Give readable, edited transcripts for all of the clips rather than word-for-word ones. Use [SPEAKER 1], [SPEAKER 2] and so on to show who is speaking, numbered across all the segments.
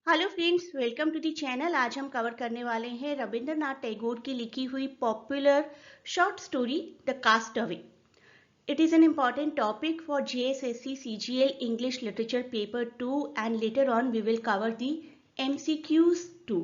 [SPEAKER 1] Hello friends, welcome to the channel. आज हम cover करने वाले हैं रविंद्रनाथ टैगोर की लिखी हुई popular short story the castaway. It is an important topic for JSSC CGL English Literature Paper 2 and later on we will cover the MCQs too।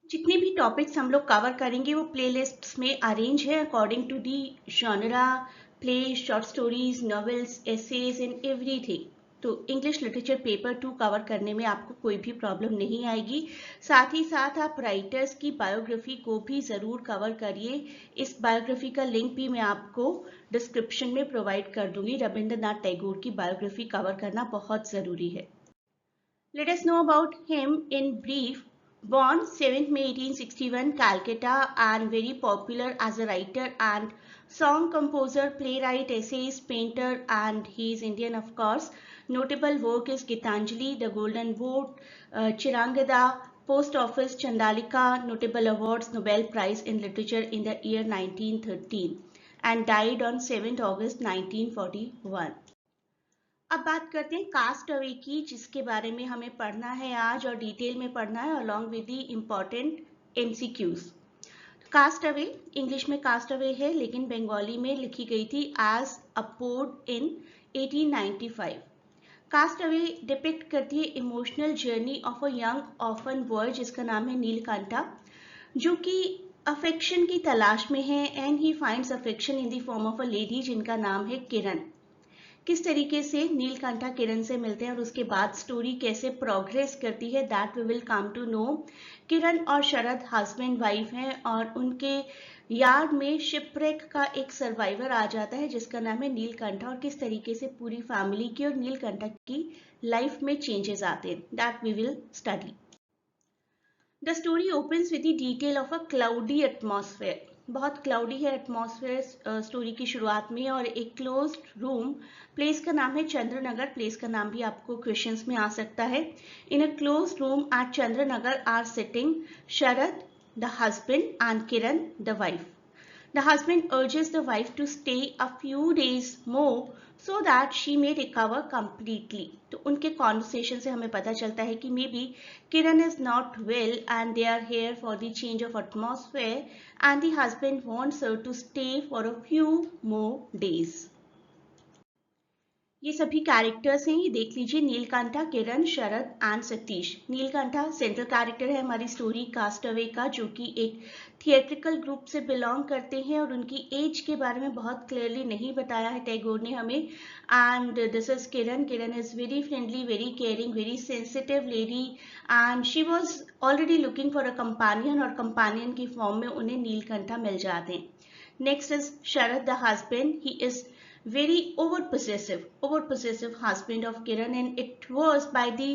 [SPEAKER 1] जितने भी टॉपिक्स हम लोग कवर करेंगे वो प्लेलिस्ट्स में अरेंज है according to the genre, play, short stories, novels, essays and everything. तो English literature paper 2 cover करने में आपको कोई भी प्रॉब्लम नहीं आएगी। साथ ही साथ आप राइटर्स की बायोग्राफी को भी ज़रूर कवर करिए। इस बायोग्राफी का लिंक भी मैं आपको डिस्क्रिप्शन में प्रोवाइड कर दूंगी। रविंद्रनाथ टैगोर की बायोग्राफी कवर करना बहुत ज़रूरी है। Let us know about him in brief. Born 7th May 1861, Calcutta, and very popular as a writer and song composer, playwright, essayist, painter, and he is Indian, of course. Notable work is Gitanjali, The Golden Vote, Chirangada, Post Office, Chandalika. Notable awards, Nobel Prize in Literature in the year 1913, and died on 7th August 1941. अब बात करते हैं cast away की, जिसके बारे में हमें पढ़ना है आज और डिटेल में पढ़ना है along with the important MCQs. Castaway English में कास्ट अवे है, लेकिन बंगाली में लिखी गई थी एज अपोर्ड इन 1895। कास्ट अवे डिपिक्ट करती है emotional journey of a young orphan boy जिसका नाम है नीलकंठा, जो कि अफेक्शन की तलाश में है and he finds affection in the form of a lady जिनका नाम है किरण। किस तरीके से नीलकंठा किरण से मिलते हैं और उसके बाद स्टोरी कैसे प्रोग्रेस करती है, that we will come to know. Kiran और शरद हस्बैंड वाइफ हैं और उनके यार्ड में शिपरेक का एक सर्वाइवर आ जाता है जिसका नाम है नीलकंठा, और किस तरीके से पूरी फैमिली की और नीलकंठा की लाइफ में चेंजेस आते हैं, that we will study. The story opens with the detail of a cloudy atmosphere. बहुत क्लाउडी है एटमॉस्फेयर स्टोरी की शुरुआत में, और एक क्लोज्ड रूम, प्लेस का नाम है चंद्रनगर, प्लेस का नाम भी आपको क्वेश्चंस में आ सकता है। In a closed room at Chandranagar are sitting Sharad the husband and Kiran the wife. The husband urges the wife to stay a few days more so that she may recover completely. तो उनके conversation से हमें पता चलता है कि maybe Kiran is not well and they are here for the change of atmosphere, and the husband wants her to stay for a few more days. ये सभी कैरेक्टर्स हैं, ये देख लीजिए, Neelkantha, Kiran, Sharad and Satish. Neelkantha central character है हमारी स्टोरी कास्ट अवे का, जो कि एक थिएट्रिकल ग्रुप से बिलोंग करते हैं और उनकी एज के बारे में बहुत क्लियरली नहीं बताया है टैगोर ने हमें। And this is Kiran. Kiran is very friendly, very caring, very sensitive lady, and she was already looking for a companion, और कंपेनियन की फॉर्म में उन्हें नीलकंठा मिल जाते हैं। Next is Sharad the husband. He is very over possessive husband of Kiran, and it was by the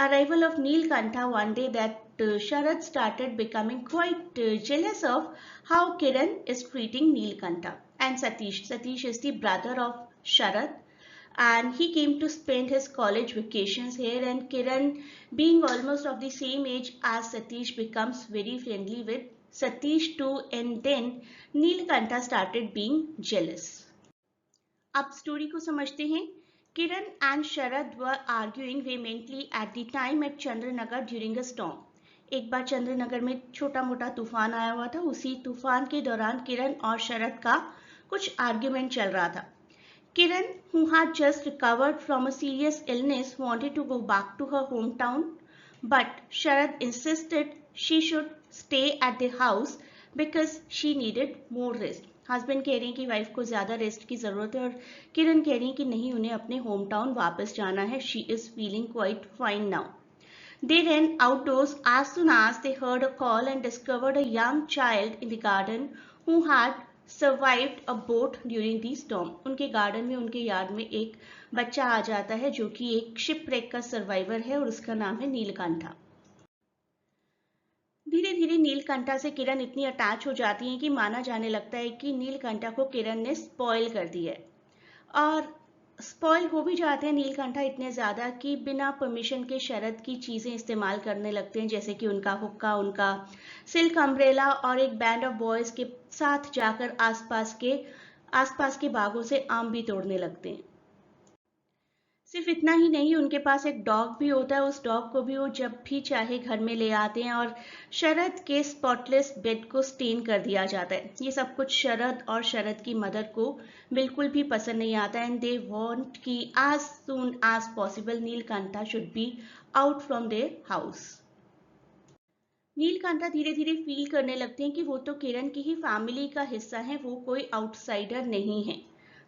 [SPEAKER 1] arrival of Neelkantha one day that Sharad started becoming quite jealous of how Kiran is treating Neelkantha. And Satish is the brother of Sharad, and he came to spend his college vacations here, and Kiran, being almost of the same age as Satish, becomes very friendly with Satish too, and then Neelkantha started being jealous. अब story को समझते हैं। Kiran and Sharad were arguing vehemently at the time at Chandranagar during a storm. एक बार चंद्रनगर में छोटा मोटा तूफान आया हुआ था, उसी तूफान के दौरान किरण और शरद का कुछ आर्ग्यूमेंट चल रहा था। Kiran, who had just recovered from a serious illness, wanted to go back to her hometown, but Sharad insisted she should stay at the house because she needed more rest. Husband कह रहे हैं कि wife को ज्यादा rest की जरूरत है, और किरण कह रही हैं कि नहीं, उन्हें अपने होम टाउन वापस जाना है। She is feeling quite fine now. They ran outdoors as soon as they heard a call and discovered a young child in the garden who had survived a boat during the storm. उनके garden में, उनके yard में एक बच्चा आ जाता है जो कि एक शिपरेक का सर्वाइवर है, और उसका नाम है नीलकंठा। धीरे धीरे नीलकंठा से किरण इतनी अटैच हो जाती है कि माना जाने लगता है कि नीलकंठा को किरण ने स्पॉइल कर दिया है, और स्पॉइल हो भी जाते हैं नीलकंठा इतने ज्यादा कि बिना परमिशन के शरद की चीजें इस्तेमाल करने लगते हैं, जैसे कि उनका हुक्का, उनका सिल्क अम्ब्रेला, और एक बैंड ऑफ बॉयज के साथ जाकर आसपास के बागों से आम भी तोड़ने लगते हैं। सिर्फ इतना ही नहीं, उनके पास एक डॉग भी होता है। उस डॉग को भी वो जब भी चाहे घर में ले आते हैं और शरद के स्पॉटलेस बेड को स्टेन कर दिया जाता है। ये सब कुछ शरद और शरद की मदर को बिल्कुल भी पसंद नहीं आता एंड दे वांट कि as soon as possible Neelkanta should be out from their house. Neelkanta धीरे धीरे फील करने लगते हैं कि वो तो किरण की ही फैमिली का हिस्सा है, वो कोई आउटसाइडर नहीं है।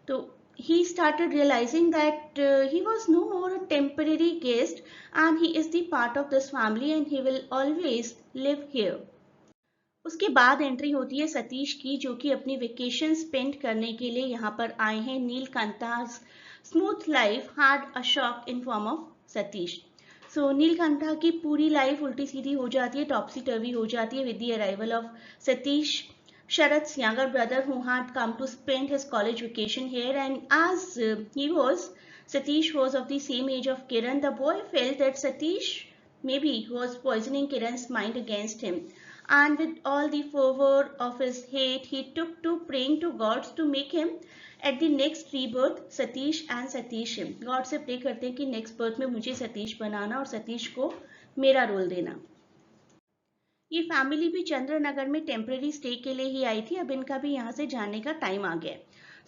[SPEAKER 1] तो he started realizing that he was no more a temporary guest and he is the part of this family and he will always live here. उसके बाद एंट्री होती है सतीश की, जो कि अपनी वेकेशन स्पेंड करने के लिए यहाँ पर आए हैं। Neelkanta's smooth life had a shock in form of Satish. So Neelkanta की पूरी लाइफ उल्टी सीधी हो जाती है, टॉपसी टर्वी हो जाती है with the arrival of Satish, Sharat's younger brother, who had come to spend his college vacation here, and as Satish was of the same age of Kiran, the boy felt that Satish maybe was poisoning Kiran's mind against him. And with all the fervor of his hate, he took to praying to gods to make him at the next rebirth Satish and Satish him. God से pray करते हैं कि next birth में मुझे सतीश बनाना और सतीश को मेरा role देना। ये फैमिली भी चंद्रनगर में टेम्पररी स्टे के लिए ही आई थी। अब इनका भी यहाँ से जाने का टाइम आ गया।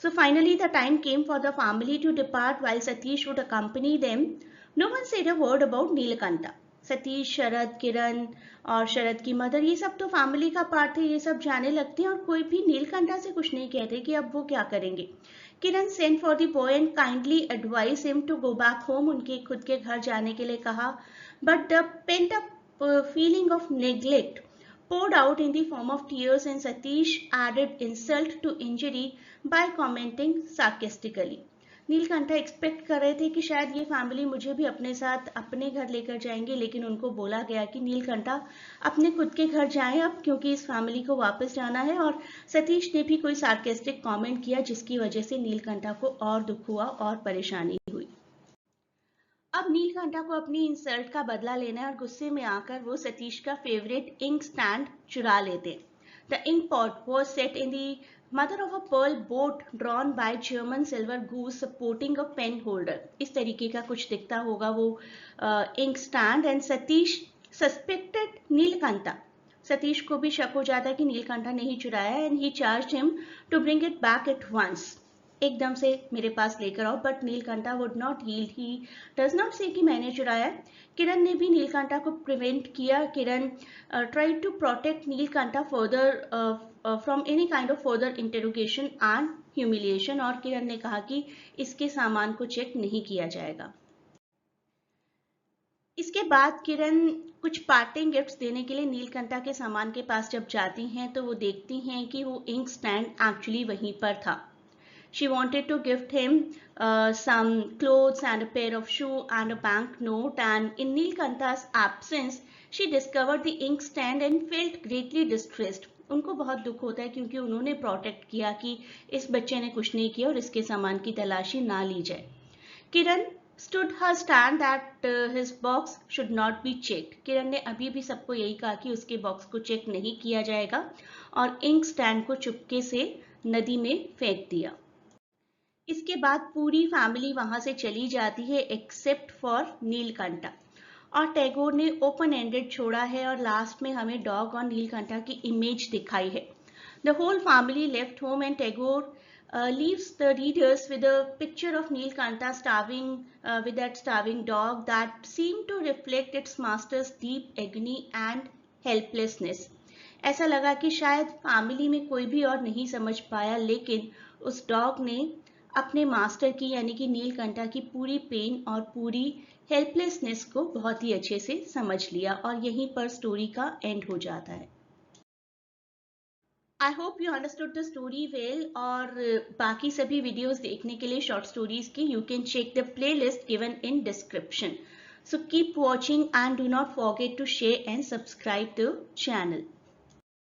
[SPEAKER 1] So finally the time came for the family to depart while Satish would accompany them. No one said a word about Neelkanta. Satish, Sharad, Kiran और शरद की मदर, ये सब तो फैमिली का पार्ट थे, ये सब जाने लगते हैं और कोई भी नीलकांता से कुछ नहीं कहते कि अब वो क्या करेंगे। Kiran sent for the boy and kindly advise him to go back home, उनके खुद के घर जाने के लिए कहा। But the pent up feeling of neglect poured out in the form of tears and Satish added insult to injury by commenting sarcastically. Neelkantha expect कर रहे थे कि शायद ये फैमिली मुझे भी अपने साथ अपने घर लेकर जाएंगे, लेकिन उनको बोला गया कि नीलकंठा अपने खुद के घर जाएं अब, क्योंकि इस फैमिली को वापस जाना है। और सतीश ने भी कोई सार्केस्टिक कमेंट किया जिसकी वजह से नीलकंठा को और दुख हुआ और परेशानी हुई। अब नीलकंठा को अपनी इंसल्ट का बदला लेना है और गुस्से में आकर वो सतीश का फेवरेट इंक स्टैंड चुरा लेते हैं। The ink pot was set in the mother of a pearl boat drawn by German silver goose supporting a pen holder. इस तरीके का कुछ दिखता होगा वो ink stand. And Satish suspected Nilkantha. Satish को भी शक हो जाता है कि नीलकंठा ने ही चुराया and he charged him to bring it back at once. एकदम से मेरे पास लेकर आओ। But Nilkantha would not yield, he does not say कि मैंने चुराया। किरण ने भी नीलकंठा को प्रिवेंट किया। Kiran try to protect Neelkantha further from any kind of further interrogation and humiliation. और किरण ने कहा कि इसके सामान को चेक नहीं किया जाएगा। इसके बाद किरण कुछ पार्टिंग गिफ्ट्स देने के लिए नीलकंठा के सामान के पास जब जाती हैं तो वो देखती हैं कि वो इंक स्टैंड एक्चुअली वहीं पर था। She wanted to gift him some clothes and a pair of shoe and a banknote, and in Neelkantha's absence, she discovered the inkstand and felt greatly distressed. उनको बहुत दुख होता है क्योंकि उन्होंने प्रोटेक्ट किया कि इस बच्चे ने कुछ नहीं किया और इसके सामान की तलाशी ना ली जाए। किरण stood her stand that his box should not be checked. किरण ने अभी भी सबको यही कहा कि उसके बॉक्स को चेक नहीं किया जाएगा और इंक स्टैंड को चुपके से नदी में फेंक दिया। इसके बाद पूरी फैमिली वहां से चली जाती है एक्सेप्ट फॉर नीलकंठा। और टैगोर ने ओपन एंडेड छोड़ा है और लास्ट में हमें डॉग और नीलकंठा की इमेज दिखाई है। The whole family left home and Tagore leaves the readers with a picture of Neelkantha starving with that starving dog that seemed to reflect its master's deep agony and helplessness. ऐसा लगा कि शायद family में कोई भी और नहीं समझ पाया, लेकिन उस डॉग ने अपने मास्टर की यानी कि नीलकंठा की पूरी पेन और पूरी हेल्पलेसनेस को बहुत ही अच्छे से समझ लिया और यहीं पर स्टोरी का एंड हो जाता है। I hope you understood the story well. और बाकी सभी वीडियोस देखने के लिए शॉर्ट स्टोरीज की you can check the playlist given in description. So keep watching and do not forget to share and subscribe the channel.